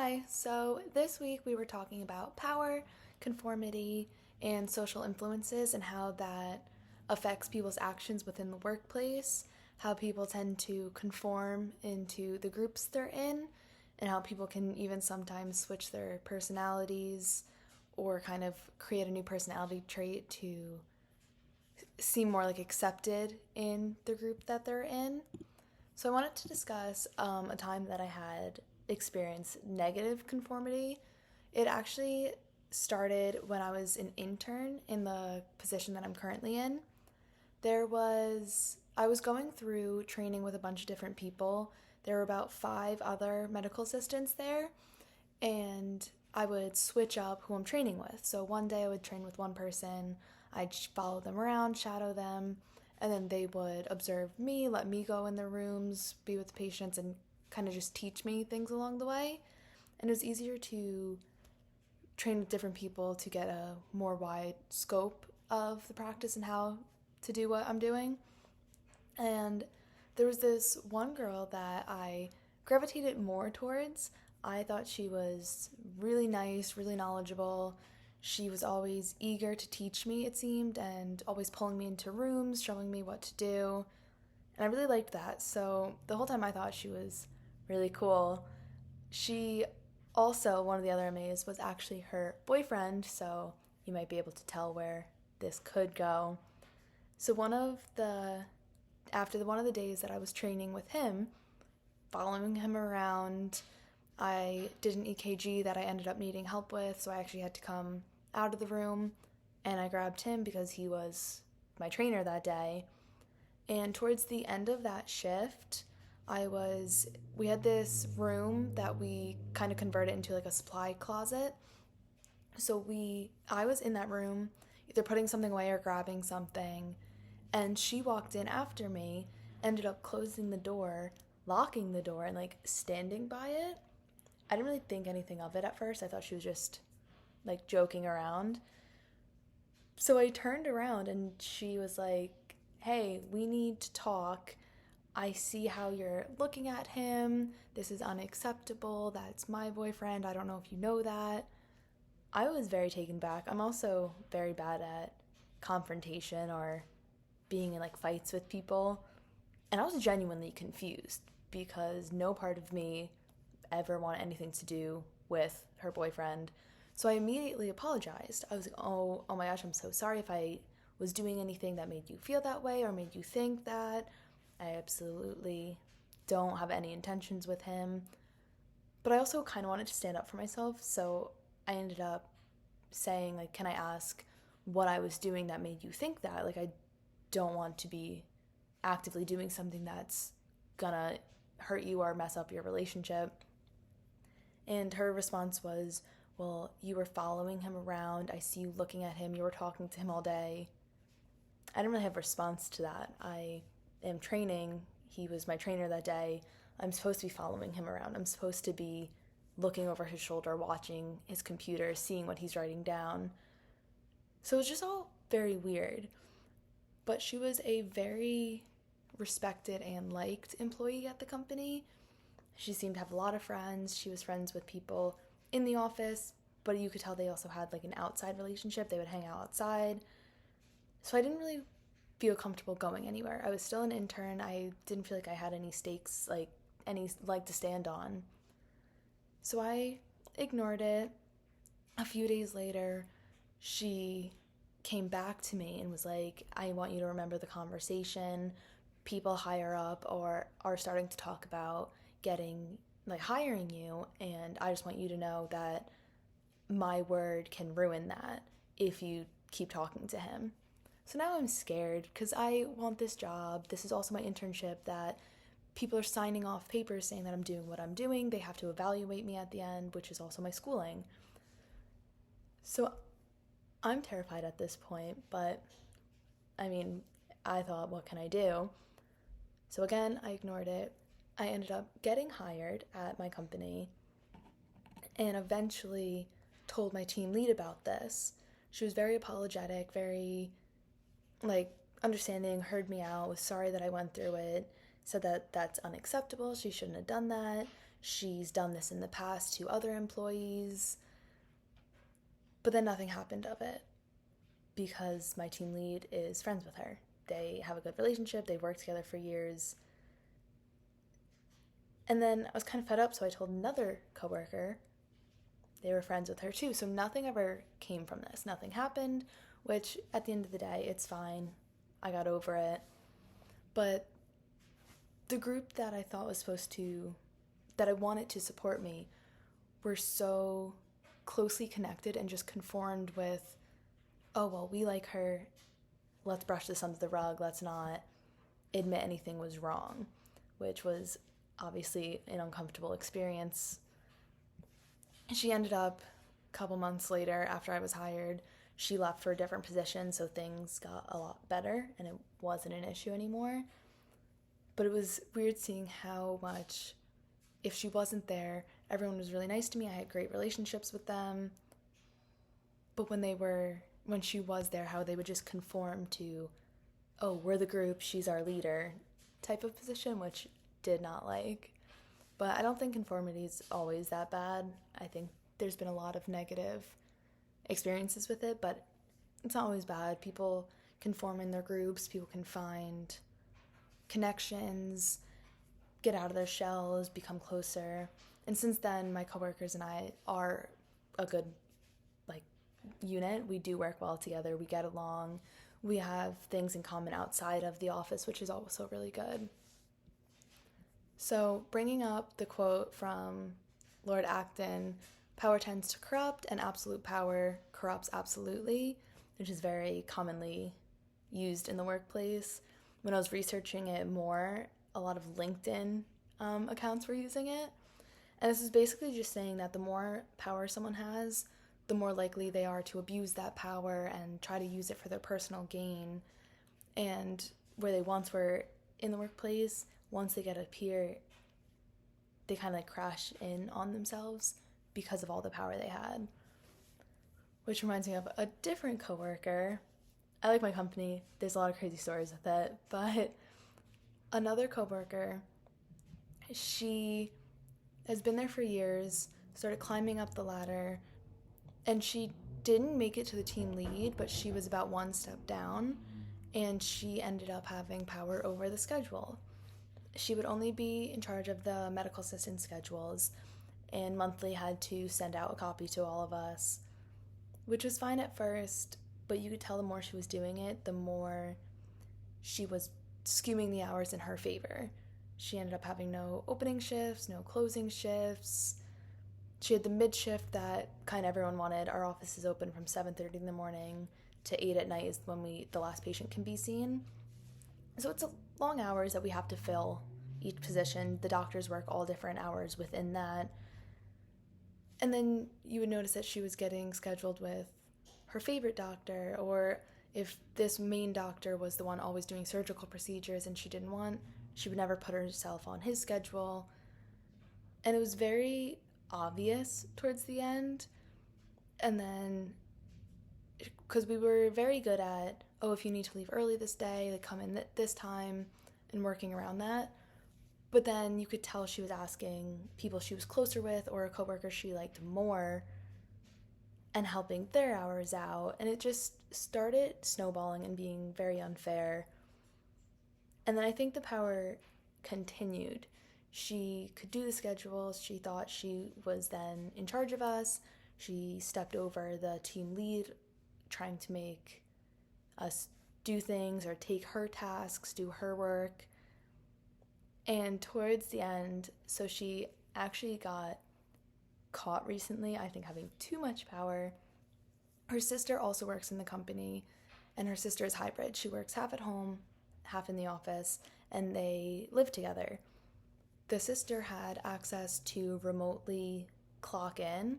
Hi, so this week we were talking about power, conformity, and social influences and how that affects people's actions within the workplace, how people tend to conform into the groups they're in, and how people can even sometimes switch their personalities or kind of create a new personality trait to seem more like accepted in the group that they're in. So I wanted to discuss a time that I had experienced negative conformity. It actually started when I was an intern in the position that I'm currently in. I was going through training with a bunch of different people. There were about 5 other medical assistants there, and I would switch up who I'm training with. So one day I would train with one person, I'd follow them around, shadow them, and then they would observe me, let me go in their rooms, be with the patients, and kind of just teach me things along the way. And it was easier to train with different people to get a more wide scope of the practice and how to do what I'm doing. And there was this one girl that I gravitated more towards. I thought she was really nice, really knowledgeable. She was always eager to teach me, it seemed, and always pulling me into rooms, showing me what to do. And I really liked that. So the whole time I thought she was really cool. She also, one of the other MAs, was actually her boyfriend, so you might be able to tell where this could go. So after one of the days that I was training with him, following him around, I did an EKG that I ended up needing help with, so I actually had to come out of the room and I grabbed him because he was my trainer that day. And towards the end of that shift, we had this room that we kind of converted into like a supply closet. I was in that room, either putting something away or grabbing something, and she walked in after me, ended up closing the door, locking the door, and like standing by it. I didn't really think anything of it at first. I thought she was just like joking around. So I turned around and she was like, "Hey, we need to talk. I see how you're looking at him. This is unacceptable. That's my boyfriend. I don't know if you know that." I was very taken back. I'm also very bad at confrontation or being in like fights with people. And I was genuinely confused because no part of me ever wanted anything to do with her boyfriend. So I immediately apologized. I was like, oh my gosh, I'm so sorry if I was doing anything that made you feel that way or made you think that. I absolutely don't have any intentions with him. But I also kind of wanted to stand up for myself, so I ended up saying, like, can I ask what I was doing that made you think that? Like, I don't want to be actively doing something that's gonna hurt you or mess up your relationship. And her response was, well, you were following him around. I see you looking at him. You were talking to him all day. I didn't really have a response to that. I am training. He was my trainer that day. I'm supposed to be following him around. I'm supposed to be looking over his shoulder, watching his computer, seeing what he's writing down. So it was just all very weird. But she was a very respected and liked employee at the company. She seemed to have a lot of friends. She was friends with people in the office, but you could tell they also had like an outside relationship. They would hang out outside. So I didn't really feel comfortable going anywhere. I was still an intern. I didn't feel like I had any stakes, like any leg to stand on. So I ignored it. A few days later, she came back to me and was like, I want you to remember the conversation. People higher up or are starting to talk about getting like hiring you, and I just want you to know that my word can ruin that if you keep talking to him. So now I'm scared because I want this job. This is also my internship that people are signing off papers saying that I'm doing what I'm doing. They have to evaluate me at the end, which is also my schooling. So I'm terrified at this point, but I mean, I thought, what can I do? So again, I ignored it. I ended up getting hired at my company and eventually told my team lead about this. She was very apologetic, very like understanding, heard me out, was sorry that I went through it, said that that's unacceptable, she shouldn't have done that. she's done this in the past to other employees. But then nothing happened of it because my team lead is friends with her. They have a good relationship. They've worked together for years. And then I was kind of fed up, so I told another coworker. They were friends with her too. So nothing ever came from this. Nothing happened, which at the end of the day, it's fine. I got over it. But the group that I thought was that I wanted to support me, were so closely connected and just conformed with, oh, well, we like her. Let's brush this under the rug. Let's not admit anything was wrong, which was obviously an uncomfortable experience. She ended up, a couple months later, after I was hired, she left for a different position, so things got a lot better and it wasn't an issue anymore. But it was weird seeing how much, if she wasn't there, everyone was really nice to me. I had great relationships with them. But when she was there, how they would just conform to, oh, we're the group, she's our leader type of position, which did not like. But I don't think conformity is always that bad. I think there's been a lot of negative experiences with it, but it's not always bad. People can form in their groups, people can find connections, get out of their shells, become closer. And since then, my coworkers and I are a good unit. We do work well together. We get along. We have things in common outside of the office, which is also really good. So bringing up the quote from Lord Acton, power tends to corrupt and absolute power corrupts absolutely, which is very commonly used in the workplace. When I was researching it more, a lot of LinkedIn accounts were using it. And this is basically just saying that the more power someone has, the more likely they are to abuse that power and try to use it for their personal gain. And where they once were in the workplace, once they get up here, they kind of crash in on themselves because of all the power they had. Which reminds me of a different coworker. I like my company. There's a lot of crazy stories with it. But another coworker, she has been there for years, started climbing up the ladder, and she didn't make it to the team lead, but she was about one step down, and she ended up having power over the schedule. She would only be in charge of the medical assistant schedules, and monthly had to send out a copy to all of us, which was fine at first, but you could tell the more she was doing it, the more she was skewing the hours in her favor. She ended up having no opening shifts, no closing shifts. She had the mid shift that kind of everyone wanted. Our office is open from 7:30 in the morning to 8 at night is when the last patient can be seen. So it's a long hours that we have to fill each position. The doctors work all different hours within that. And then you would notice that she was getting scheduled with her favorite doctor, or if this main doctor was the one always doing surgical procedures and she didn't want, she would never put herself on his schedule. And it was very obvious towards the end. And then, because we were very good at, oh, if you need to leave early this day, they come in this time, and working around that. But then you could tell she was asking people she was closer with or a coworker she liked more and helping their hours out. And it just started snowballing and being very unfair. And then I think the power continued. She could do the schedules. She thought she was then in charge of us. She stepped over the team lead, trying to make us do things or take her tasks, do her work. And towards the end, so she actually got caught recently, I think, having too much power. Her sister also works in the company, and her sister is hybrid. She works half at home, half in the office, and they live together. The sister had access to remotely clock in,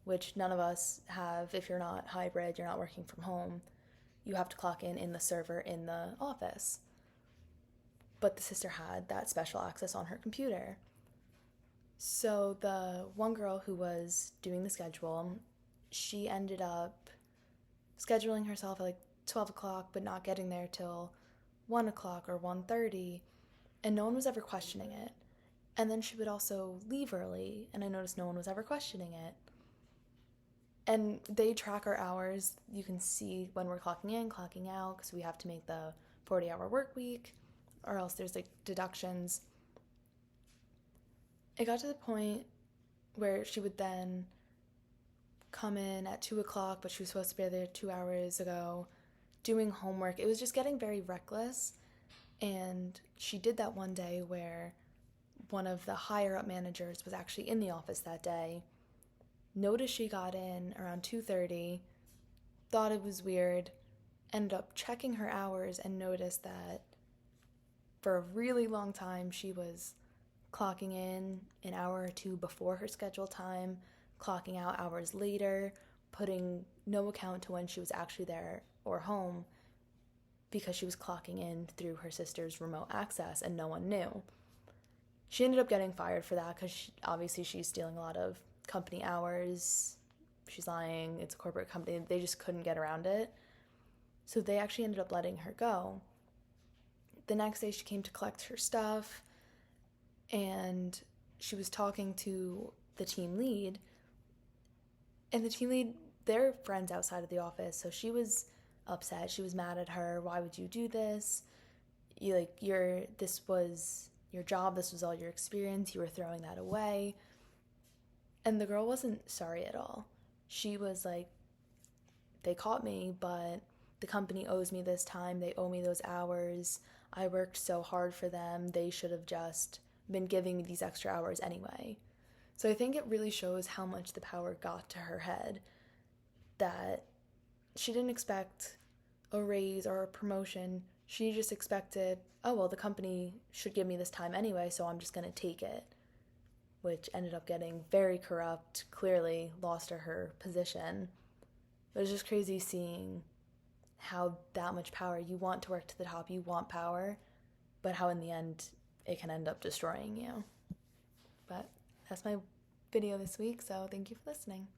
which none of us have. If you're not hybrid, you're not working from home, you have to clock in the server in the office. But the sister had that special access on her computer. So the one girl who was doing the schedule, she ended up scheduling herself at 12 o'clock, but not getting there till 1 o'clock or 1:30, and no one was ever questioning it. And then she would also leave early, and I noticed no one was ever questioning it. And they track our hours. You can see when we're clocking in, clocking out, because we have to make the 40-hour work week, or else there's like deductions. It got to the point where she would then come in at 2 o'clock, but she was supposed to be there 2 hours ago, doing homework. It was just getting very reckless. And she did that one day where one of the higher up managers was actually in the office that day, noticed she got in around 2:30, thought it was weird, ended up checking her hours and noticed that for a really long time she was clocking in an hour or two before her scheduled time, clocking out hours later, putting no account to when she was actually there or home because she was clocking in through her sister's remote access and no one knew. She ended up getting fired for that because obviously she's stealing a lot of company hours. She's lying. It's a corporate company. They just couldn't get around it. So they actually ended up letting her go. The next day she came to collect her stuff and she was talking to the team lead. And the team lead, they're friends outside of the office, so she was upset. She was mad at her. Why would you do this? This was your job. This was all your experience. You were throwing that away. And the girl wasn't sorry at all. She was like, they caught me, but the company owes me this time. They owe me those hours. I worked so hard for them. They should have just been giving me these extra hours anyway. So I think it really shows how much the power got to her head, that she didn't expect a raise or a promotion. She just expected, oh, well, the company should give me this time anyway, so I'm just going to take it, which ended up getting very corrupt, clearly lost her position. It was just crazy seeing how that much power, you want to work to the top, you want power, but how in the end it can end up destroying you. But that's my video this week, so thank you for listening.